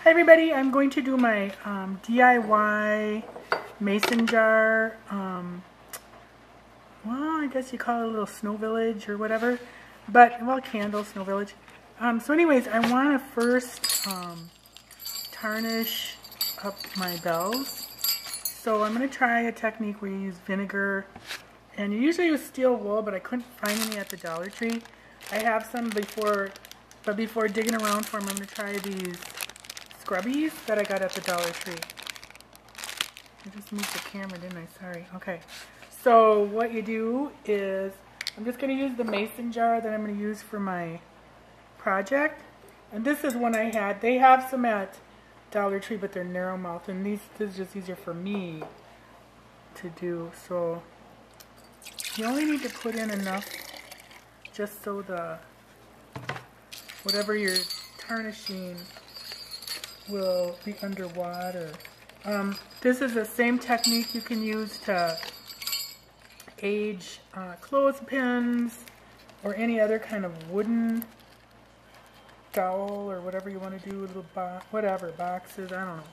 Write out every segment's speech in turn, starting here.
Hi everybody, I'm going to do my DIY mason jar, well, I guess you call it a little snow village or whatever, but, well, candle, snow village. So anyways, I want to first tarnish up my bells. So I'm going to try a technique where you use vinegar, and you usually use steel wool, but I couldn't find any at the Dollar Tree. I have some before, but before digging around for them, I'm going to try these scrubbies that I got at the Dollar Tree. I just moved the camera, didn't I? Sorry. Okay. So what you do is, I'm just going to use the mason jar that I'm going to use for my project. And this is one I had. They have some at Dollar Tree, but they're narrow mouth. And this is just easier for me to do. So you only need to put in enough just so the, whatever you're tarnishing will be underwater. This is the same technique you can use to age clothespins or any other kind of wooden dowel or whatever you want to do, little whatever, boxes, I don't know.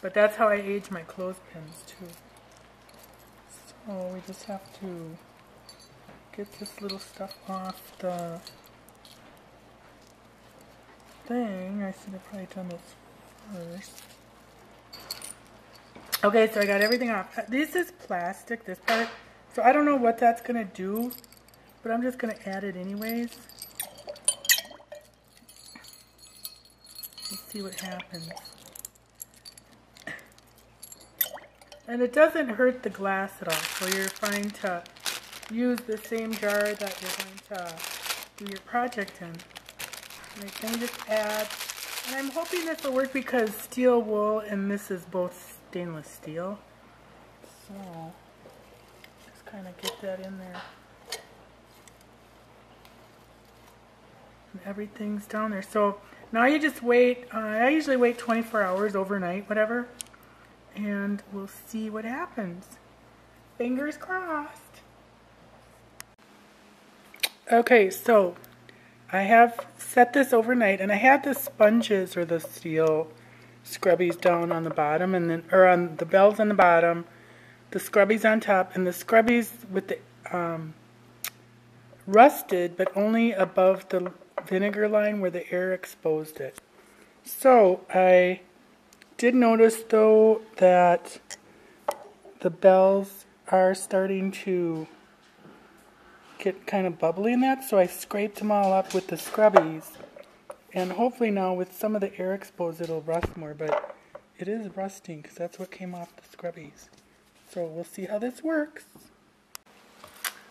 But that's how I age my clothespins too. So we just have to get this little stuff off the thing. I should have probably done this first. Okay, so I got everything off. This is plastic, this part. So I don't know what that's going to do, but I'm just going to add it anyways. Let's see what happens. And it doesn't hurt the glass at all, so you're fine to use the same jar that you're going to do your project in. Like, let me just add, and I'm hoping this will work because steel wool and this is both stainless steel. So, just kind of get that in there. And everything's down there. So, now you just wait, I usually wait 24 hours overnight, whatever, and we'll see what happens. Fingers crossed. Okay, so I have set this overnight, and I had the sponges or the steel scrubbies down on the bottom, and then, or on the bells on the bottom, the scrubbies on top, and the scrubbies with the rusted, but only above the vinegar line where the air exposed it. So I did notice though that the bells are starting to get kind of bubbly in that, so I scraped them all up with the scrubbies, and hopefully now with some of the air exposed it'll rust more, but it is rusting because that's what came off the scrubbies. So we'll see how this works.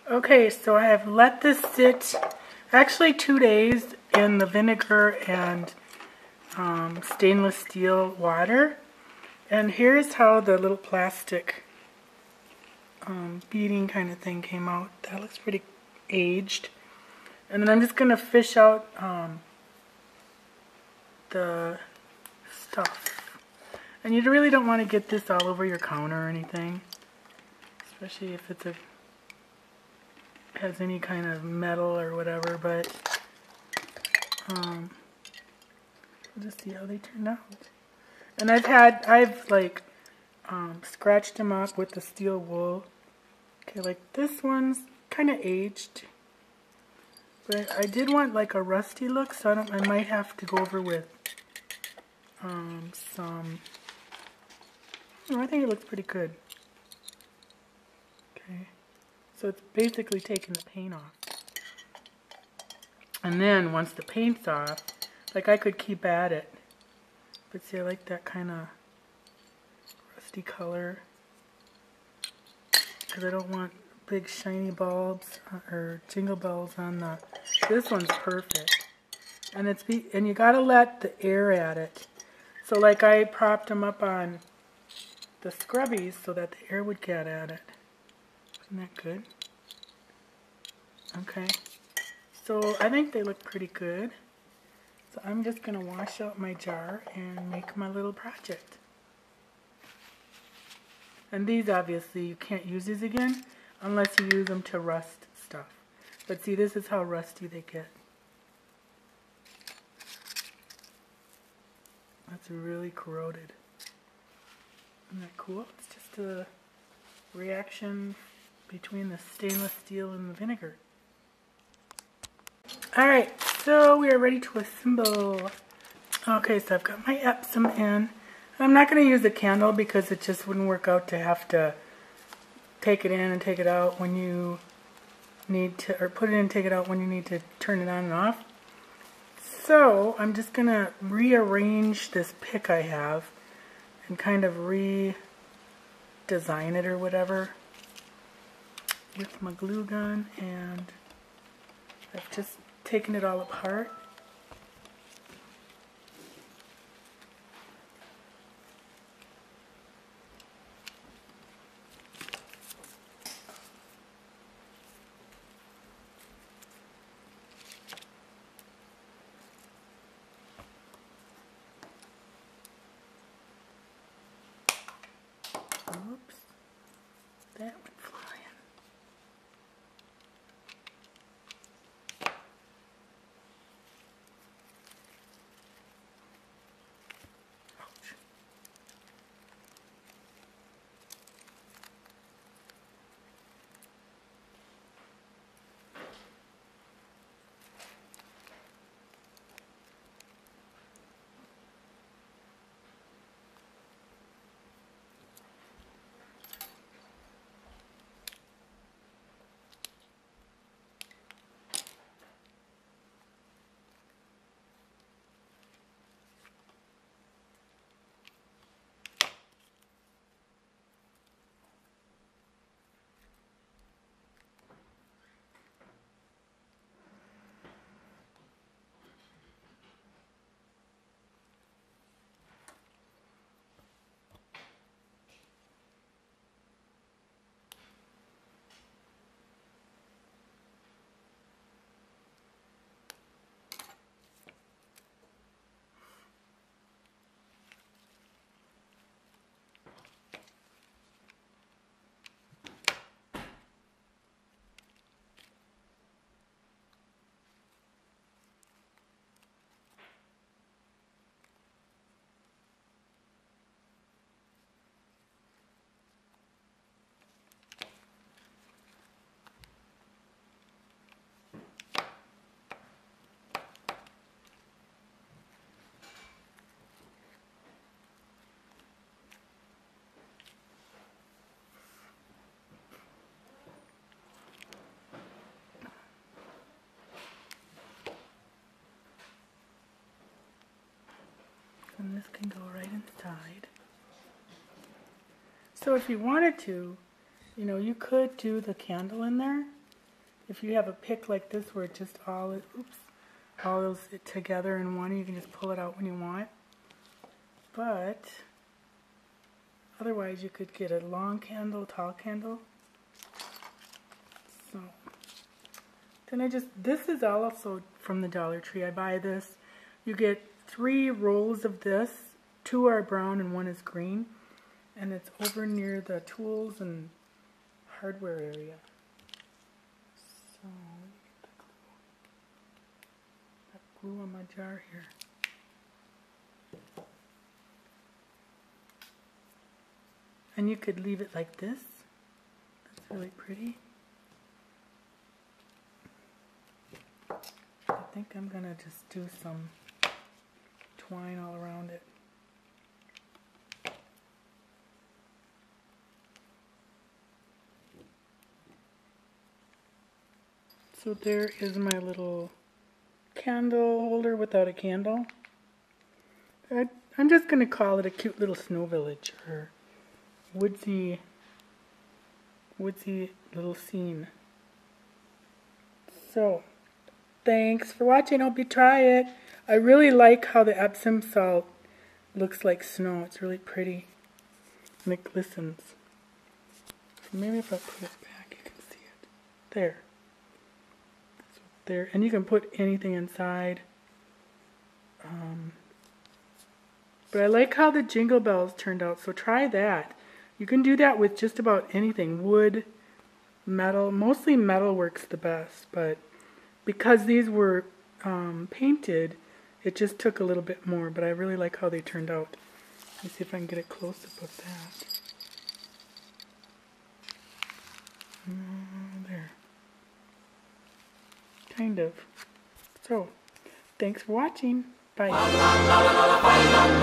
Okay, so I have let this sit actually 2 days in the vinegar and stainless steel water, and here's how the little plastic beading kind of thing came out. That looks pretty aged. And then I'm just going to fish out the stuff. And you really don't want to get this all over your counter or anything, especially if it's has any kind of metal or whatever, but we'll just see how they turn out. And I've like scratched them up with the steel wool. Okay, like this one's kind of aged, but I did want like a rusty look, so I might have to go over with some, I think it looks pretty good. Okay, so it's basically taking the paint off. And then once the paint's off, like I could keep at it, but see, I like that kind of rusty color because I don't want big shiny bulbs or jingle bells on the. This one's perfect, and and you gotta let the air at it. So like I propped them up on the scrubbies so that the air would get at it. Isn't that good? Okay, so I think they look pretty good. So I'm just gonna wash out my jar and make my little project. And these obviously you can't use these again unless you use them to rust stuff. But see, this is how rusty they get. That's really corroded. Isn't that cool? It's just a reaction between the stainless steel and the vinegar. Alright, so we are ready to assemble. Okay, so I've got my Epsom in. I'm not going to use a candle because it just wouldn't work out to have to take it in and take it out when you need to, or put it in and take it out when you need to turn it on and off. So I'm just going to rearrange this pick I have and kind of redesign it or whatever with my glue gun, and I've just taken it all apart. Oops, that went flying. Ouch. And this can go right inside. So if you wanted to, you know, you could do the candle in there. If you have a pick like this where it just all goes together in one, you can just pull it out when you want. But otherwise you could get a long candle, tall candle. So then this is also from the Dollar Tree. I buy this. You get 3 rolls of this. 2 are brown and 1 is green. And it's over near the tools and hardware area. So, let me get the glue. Got glue on my jar here. And you could leave it like this. That's really pretty. I think I'm going to just do some twine all around it. So there is my little candle holder without a candle. I'm just going to call it a cute little snow village, or woodsy little scene. So, thanks for watching. Hope you try it. I really like how the Epsom salt looks like snow. It's really pretty. And it glistens. So maybe if I put it back, you can see it. There. So there. And you can put anything inside. But I like how the jingle bells turned out. So try that. You can do that with just about anything. Wood, metal. Mostly metal works the best. But because these were painted, It just took a little bit more, but I really like how they turned out. Let me see if I can get it close up with that. There. Kind of. So, thanks for watching. Bye.